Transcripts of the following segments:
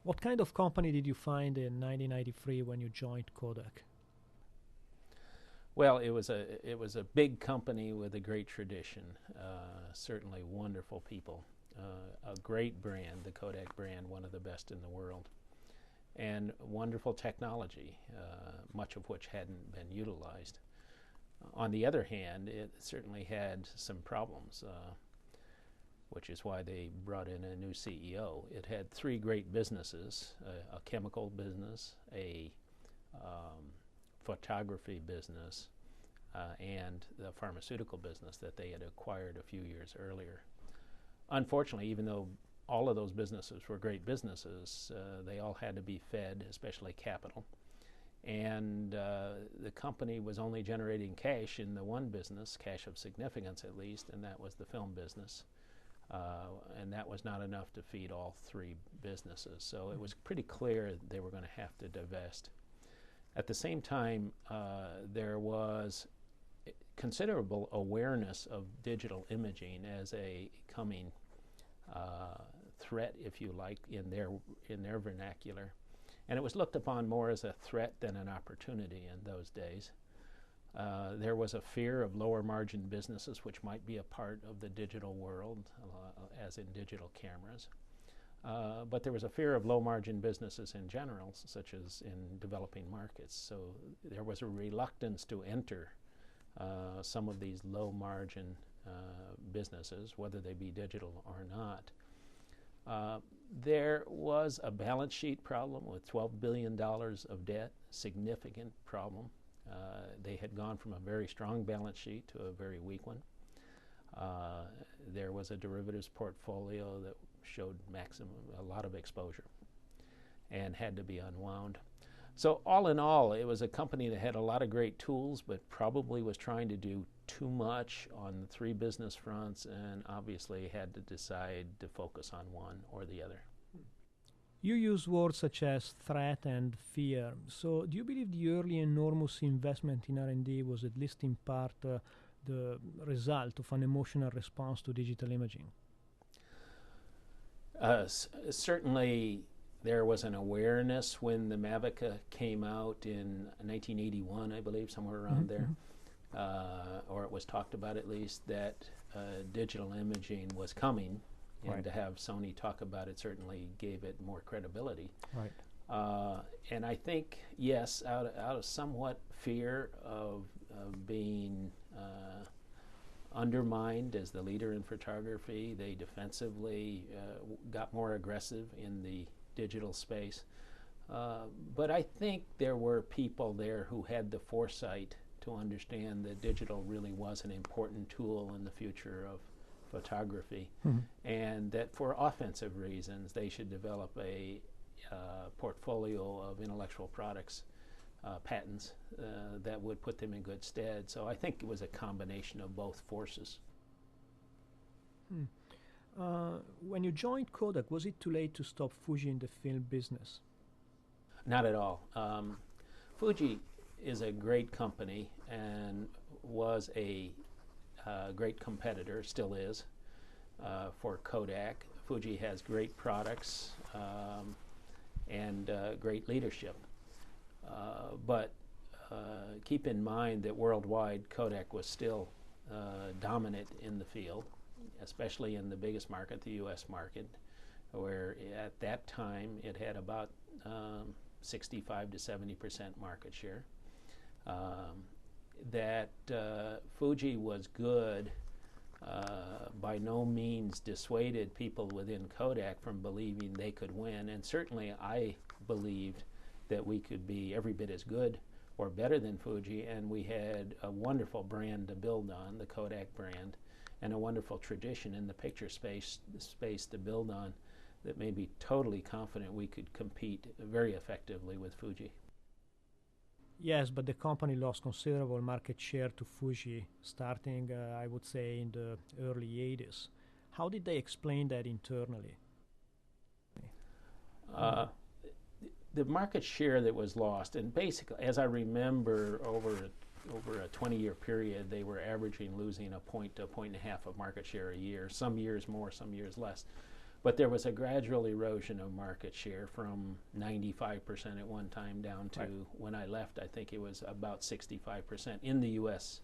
What kind of company did you find in 1993 when you joined Kodak? Well, it was a big company with a great tradition. Certainly wonderful people, a great brand, the Kodak brand, one of the best in the world, and wonderful technology, much of which hadn't been utilized. On the other hand, it certainly had some problems, which is why they brought in a new CEO. It had three great businesses: a chemical business, a photography business, and the pharmaceutical business that they had acquired a few years earlier. Unfortunately, even though all of those businesses were great businesses, they all had to be fed, especially capital. And the company was only generating cash in the one business, cash of significance at least, and that was the film business. And that was not enough to feed all three businesses. So it was pretty clear they were going to have to divest. At the same time, there was considerable awareness of digital imaging as a coming threat, if you like, in their vernacular. And it was looked upon more as a threat than an opportunity in those days. There was a fear of lower margin businesses, which might be a part of the digital world, as in digital cameras. But there was a fear of low margin businesses in general, such as in developing markets. So there was a reluctance to enter some of these low margin businesses, whether they be digital or not. There was a balance sheet problem with $12 billion of debt, significant problem. They had gone from a very strong balance sheet to a very weak one. There was a derivatives portfolio that showed a lot of exposure and had to be unwound. So all in all, it was a company that had a lot of great tools, but probably was trying to do too much on the three business fronts, and obviously had to decide to focus on one or the other. You use words such as threat and fear. So do you believe the early enormous investment in R&D was at least in part the result of an emotional response to digital imaging? Certainly there was an awareness when the Mavica came out in 1981, I believe, somewhere around there, or it was talked about at least, that digital imaging was coming, and to have Sony talk about it certainly gave it more credibility. Right. And I think, yes, out of somewhat fear of being undermined as the leader in photography, they defensively got more aggressive in the digital space. But I think there were people there who had the foresight to understand that digital really was an important tool in the future of photography, and that for offensive reasons they should develop a portfolio of intellectual products, patents, that would put them in good stead. So I think it was a combination of both forces. When you joined Kodak, was it too late to stop Fuji in the film business? Not at all. Fuji is a great company and was a great competitor, still is, for Kodak. Fuji has great products and great leadership. But keep in mind that worldwide Kodak was still dominant in the field, especially in the biggest market, the U.S. market, where at that time it had about 65 to 70% market share. That Fuji was good by no means dissuaded people within Kodak from believing they could win, and certainly I believed that we could be every bit as good or better than Fuji, and we had a wonderful brand to build on, the Kodak brand, and a wonderful tradition in the picture space to build on, that made me totally confident we could compete very effectively with Fuji. Yes, but the company lost considerable market share to Fuji starting, I would say, in the early 80s. How did they explain that internally? The market share that was lost, and basically, as I remember, over a 20-year period, they were averaging losing a point to a point and a half of market share a year, some years more, some years less. But there was a gradual erosion of market share from 95% at one time down to, when I left, I think it was about 65% in the U.S.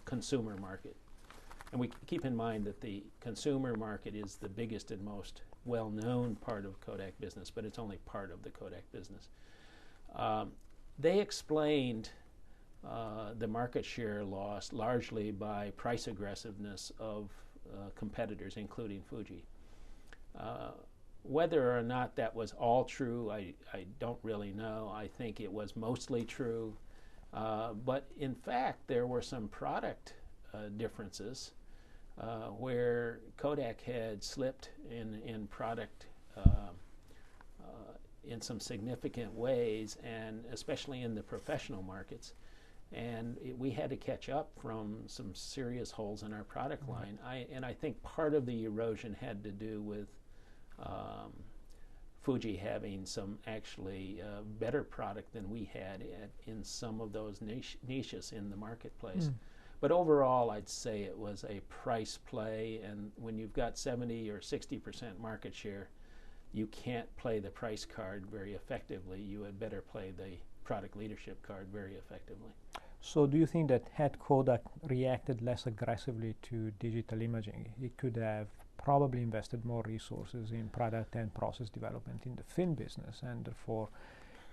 Consumer market. And we keep in mind that the consumer market is the biggest and most well-known part of Kodak business, but it's only part of the Kodak business. They explained the market share loss largely by price aggressiveness of competitors, including Fuji. Whether or not that was all true, I don't really know. I think it was mostly true. But in fact, there were some product differences where Kodak had slipped in product in some significant ways, and especially in the professional markets. And we had to catch up from some serious holes in our product line. I think part of the erosion had to do with Fuji having some actually better product than we had in some of those niches in the marketplace. But overall, I'd say it was a price play, and when you've got 70 or 60% market share, you can't play the price card very effectively. You had better play the product leadership card very effectively. So do you think that had Kodak reacted less aggressively to digital imaging, it could have probably invested more resources in product and process development in the film business, and therefore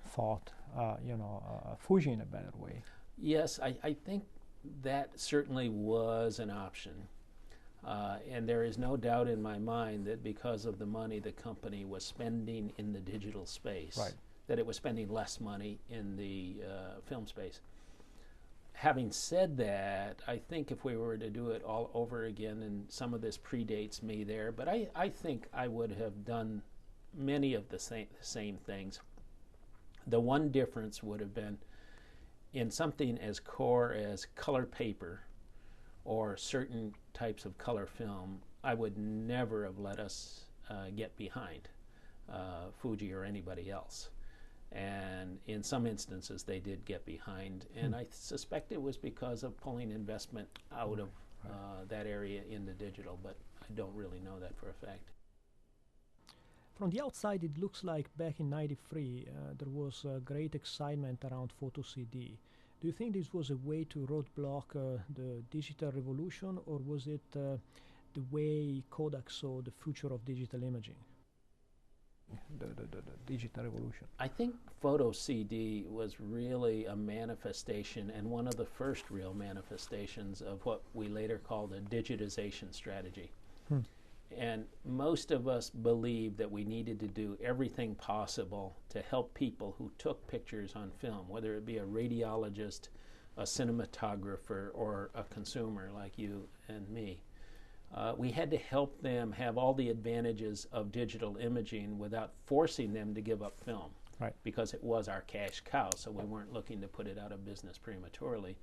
fought Fuji in a better way? Yes, I think that certainly was an option. And there is no doubt in my mind that because of the money the company was spending in the digital space, that it was spending less money in the film space. Having said that, I think if we were to do it all over again, and some of this predates me there, but I think I would have done many of the same things. The one difference would have been in something as core as color paper or certain types of color film. I would never have let us get behind Fuji or anybody else. And in some instances, they did get behind. And I suspect it was because of pulling investment out of that area into digital, but I don't really know that for a fact. From the outside, it looks like back in '93, there was great excitement around photo CD. Do you think this was a way to roadblock the digital revolution, or was it the way Kodak saw the future of digital imaging? The digital revolution. I think photo CD was really a manifestation, and one of the first real manifestations of what we later called a digitization strategy. And most of us believed that we needed to do everything possible to help people who took pictures on film, whether it be a radiologist, a cinematographer, or a consumer like you and me. We had to help them have all the advantages of digital imaging without forcing them to give up film, because it was our cash cow, so we weren't looking to put it out of business prematurely.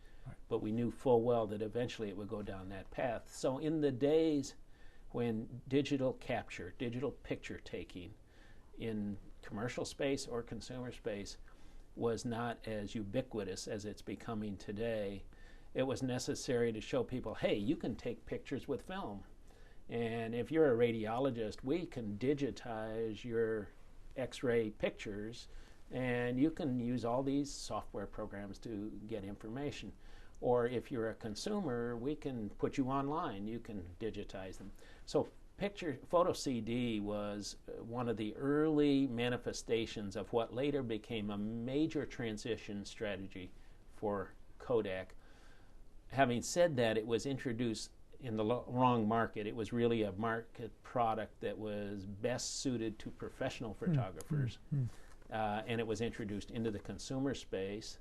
But we knew full well that eventually it would go down that path. So in the days when digital capture, digital picture taking in commercial space or consumer space was not as ubiquitous as it's becoming today, it was necessary to show people, hey, you can take pictures with film. And if you're a radiologist, we can digitize your X-ray pictures, and you can use all these software programs to get information. Or if you're a consumer, we can put you online. You can digitize them. So photo CD was one of the early manifestations of what later became a major transition strategy for Kodak. Having said that, it was introduced in the wrong market. It was really a market product that was best suited to professional photographers. And it was introduced into the consumer space,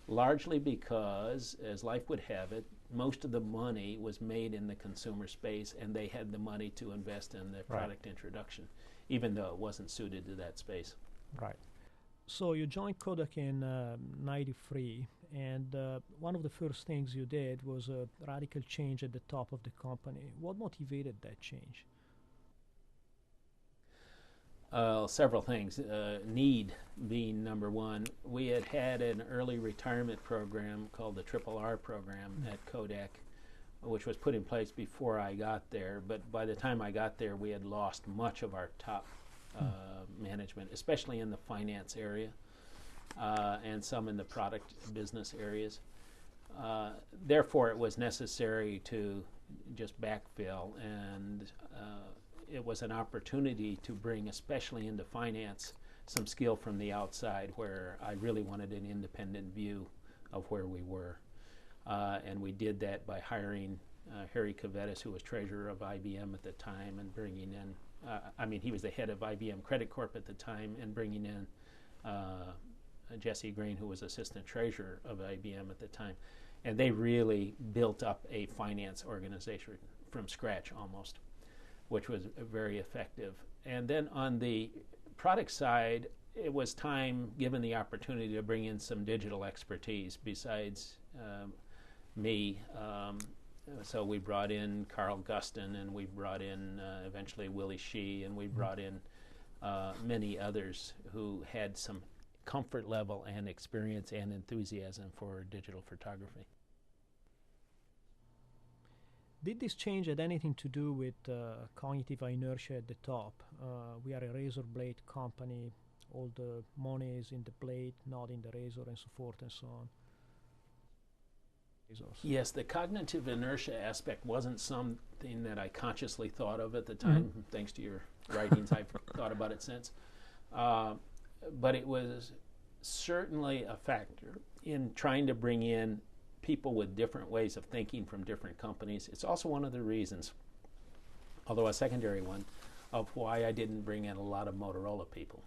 largely because, as life would have it, most of the money was made in the consumer space, and they had the money to invest in the product introduction, even though it wasn't suited to that space. Right. So you joined Kodak in '93, and one of the first things you did was a radical change at the top of the company. What motivated that change? Several things. Need being number one. We had an early retirement program called the Triple R program at Kodak, which was put in place before I got there. But by the time I got there, we had lost much of our top management, especially in the finance area and some in the product business areas. Therefore, it was necessary to just backfill, and it was an opportunity to bring, especially into finance, some skill from the outside, where I really wanted an independent view of where we were. And we did that by hiring Harry Kvetis, who was treasurer of IBM at the time, and bringing in, he was the head of IBM Credit Corp at the time, and bringing in Jesse Green, who was assistant treasurer of IBM at the time. And they really built up a finance organization from scratch almost, which was very effective. And then on the product side, it was time, given the opportunity, to bring in some digital expertise besides me. So we brought in Carl Guston, and we brought in eventually Willie Shee, and we brought in many others who had some comfort level and experience and enthusiasm for digital photography. Did this change had anything to do with cognitive inertia at the top? We are a razor blade company. All the money is in the blade, not in the razor, and so forth and so on. Yes, the cognitive inertia aspect wasn't something that I consciously thought of at the time. Thanks to your writings, I've thought about it since. But it was certainly a factor in trying to bring in people with different ways of thinking from different companies. It's also one of the reasons, although a secondary one, of why I didn't bring in a lot of Motorola people.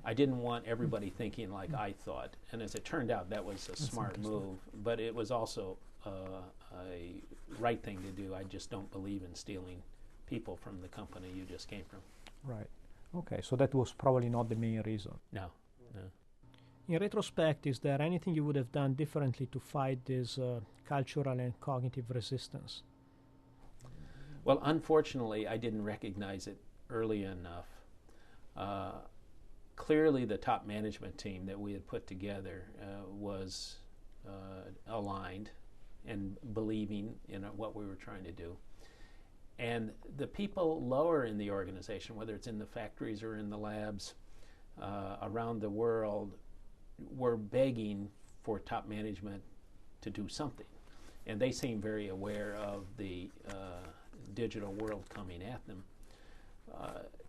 I didn't want everybody thinking like I thought, and as it turned out, that was a smart move, but it was also a right thing to do. I just don't believe in stealing people from the company you just came from. Right. Okay, so that was probably not the main reason. No. In retrospect, is there anything you would have done differently to fight this cultural and cognitive resistance? Well, unfortunately, I didn't recognize it early enough. Clearly, the top management team that we had put together was aligned and believing in what we were trying to do. And the people lower in the organization, whether it's in the factories or in the labs around the world, were begging for top management to do something. And they seemed very aware of the digital world coming at them.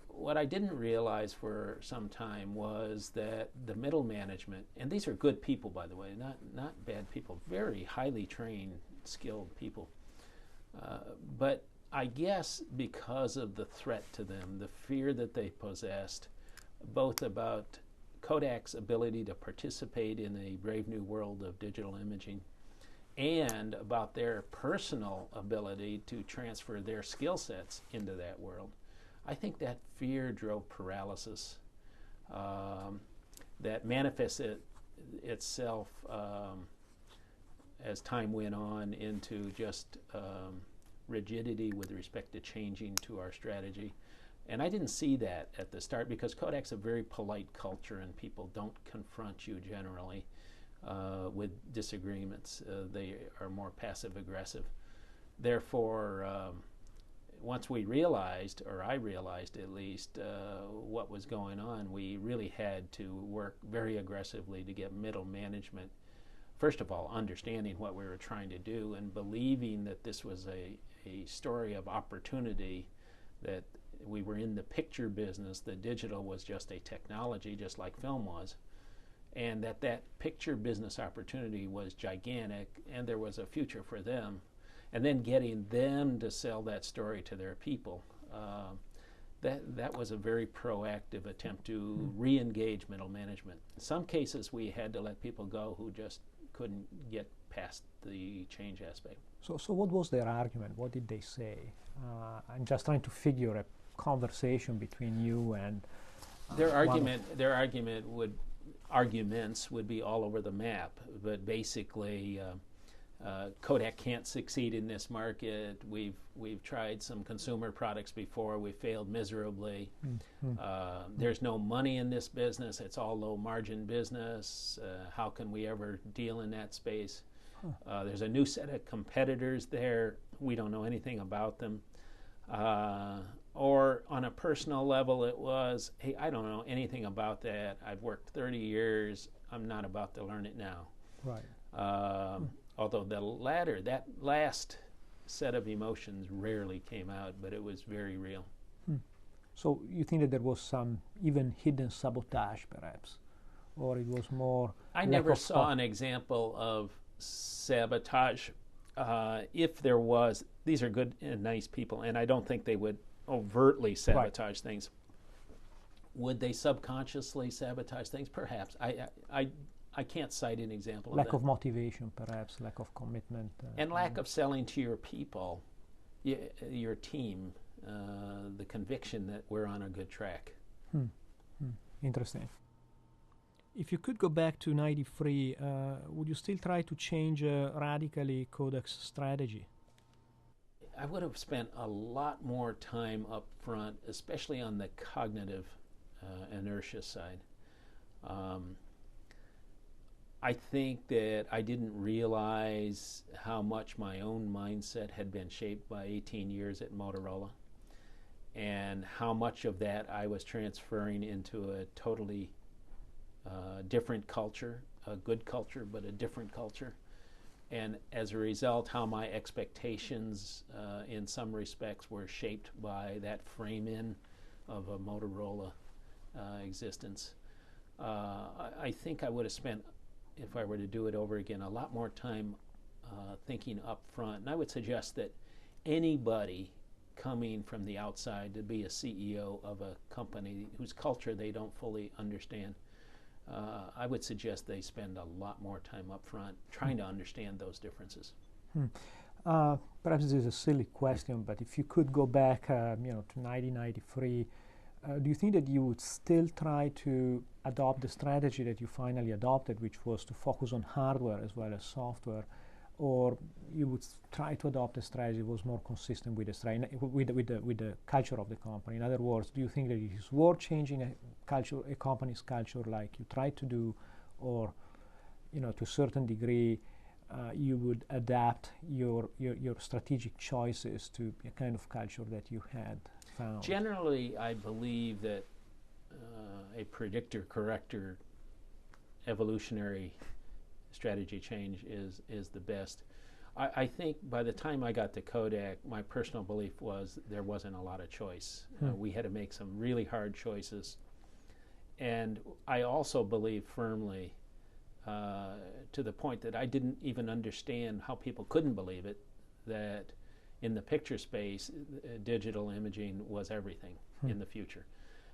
What I didn't realize for some time was that the middle management, and these are good people, by the way, not bad people, very highly trained, skilled people. But I guess because of the threat to them, the fear that they possessed, both about Kodak's ability to participate in a brave new world of digital imaging, and about their personal ability to transfer their skill sets into that world, I think that fear drove paralysis that manifested itself as time went on into just rigidity with respect to changing to our strategy. And I didn't see that at the start because Kodak's a very polite culture and people don't confront you generally with disagreements. They are more passive-aggressive. Therefore, once we realized, or I realized at least, what was going on, we really had to work very aggressively to get middle management, first of all, understanding what we were trying to do and believing that this was a story of opportunity, that we were in the picture business, the digital was just a technology, just like film was, and that picture business opportunity was gigantic and there was a future for them. And then getting them to sell that story to their people, that was a very proactive attempt to re-engage middle management. In some cases, we had to let people go who just couldn't get past the change aspect. So what was their argument? What did they say? I'm just trying to figure a conversation between you and their arguments would be all over the map, but basically Kodak can't succeed in this market. We've tried some consumer products before. We failed miserably. There's no money in this business. It's all low margin business. How can we ever deal in that space? There's a new set of competitors there. We don't know anything about them. Or on a personal level, it was, hey, I don't know anything about that. I've worked 30 years. I'm not about to learn it now. Right. Although that last set of emotions rarely came out, but it was very real. So you think that there was some even hidden sabotage, perhaps, or it was more? I never saw an example of sabotage. If there was, these are good and nice people, and I don't think they would overtly sabotage things. Would they subconsciously sabotage things? Perhaps. I can't cite an example of that. Lack of motivation, perhaps, lack of commitment. And lack of selling to your people, your team, the conviction that we're on a good track. Interesting. If you could go back to 93, would you still try to change radically Kodak's strategy? I would have spent a lot more time up front, especially on the cognitive inertia side. I think that I didn't realize how much my own mindset had been shaped by 18 years at Motorola, and how much of that I was transferring into a totally different culture, a good culture, but a different culture. And as a result, how my expectations in some respects were shaped by that frame-in of a Motorola existence. I think I would have spent, if I were to do it over again, a lot more time thinking up front. And I would suggest that anybody coming from the outside to be a CEO of a company whose culture they don't fully understand, I would suggest they spend a lot more time up front trying to understand those differences. Perhaps this is a silly question, but if you could go back to 1993, do you think that you would still try to adopt the strategy that you finally adopted, which was to focus on hardware as well as software, or you would try to adopt a strategy that was more consistent with the culture of the company? In other words, do you think that it is worth changing a company's culture like you tried to do, or to a certain degree you would adapt your strategic choices to a kind of culture that you had found? Generally, I believe that a predictor-corrector evolutionary strategy change is the best. I think by the time I got to Kodak, my personal belief was there wasn't a lot of choice. We had to make some really hard choices. And I also believe firmly, to the point that I didn't even understand how people couldn't believe it, that in the picture space, digital imaging was everything in the future.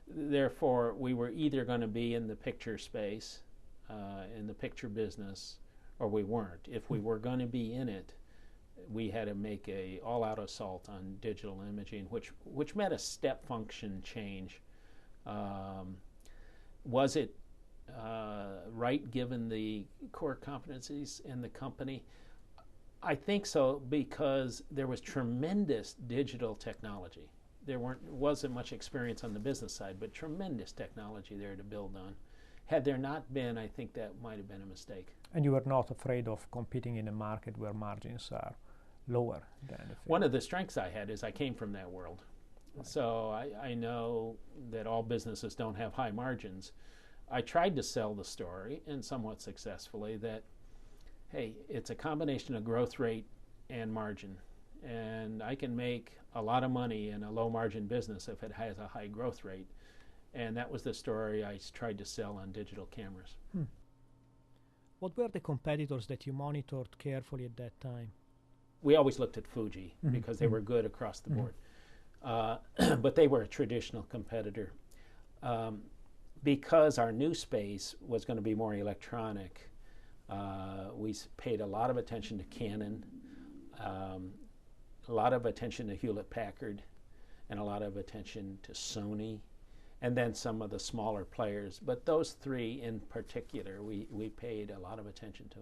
Therefore, we were either going to be in the picture space, in the picture business, or we weren't. If we were going to be in it, we had to make a all-out assault on digital imaging, which meant a step function change. Was it right given the core competencies in the company? I think so, because there was tremendous digital technology. There wasn't much experience on the business side, but tremendous technology there to build on. Had there not been, I think that might have been a mistake. And you were not afraid of competing in a market where margins are lower than the field? One of the strengths I had is I came from that world. Right. So I know that all businesses don't have high margins. I tried to sell the story, and somewhat successfully, that, hey, it's a combination of growth rate and margin. And I can make a lot of money in a low margin business if it has a high growth rate. And that was the story I tried to sell on digital cameras. What were the competitors that you monitored carefully at that time? We always looked at Fuji because they were good across the board. But they were a traditional competitor. Because our new space was going to be more electronic, we paid a lot of attention to Canon, a lot of attention to Hewlett-Packard, and a lot of attention to Sony, and then some of the smaller players. But those three in particular, we paid a lot of attention to.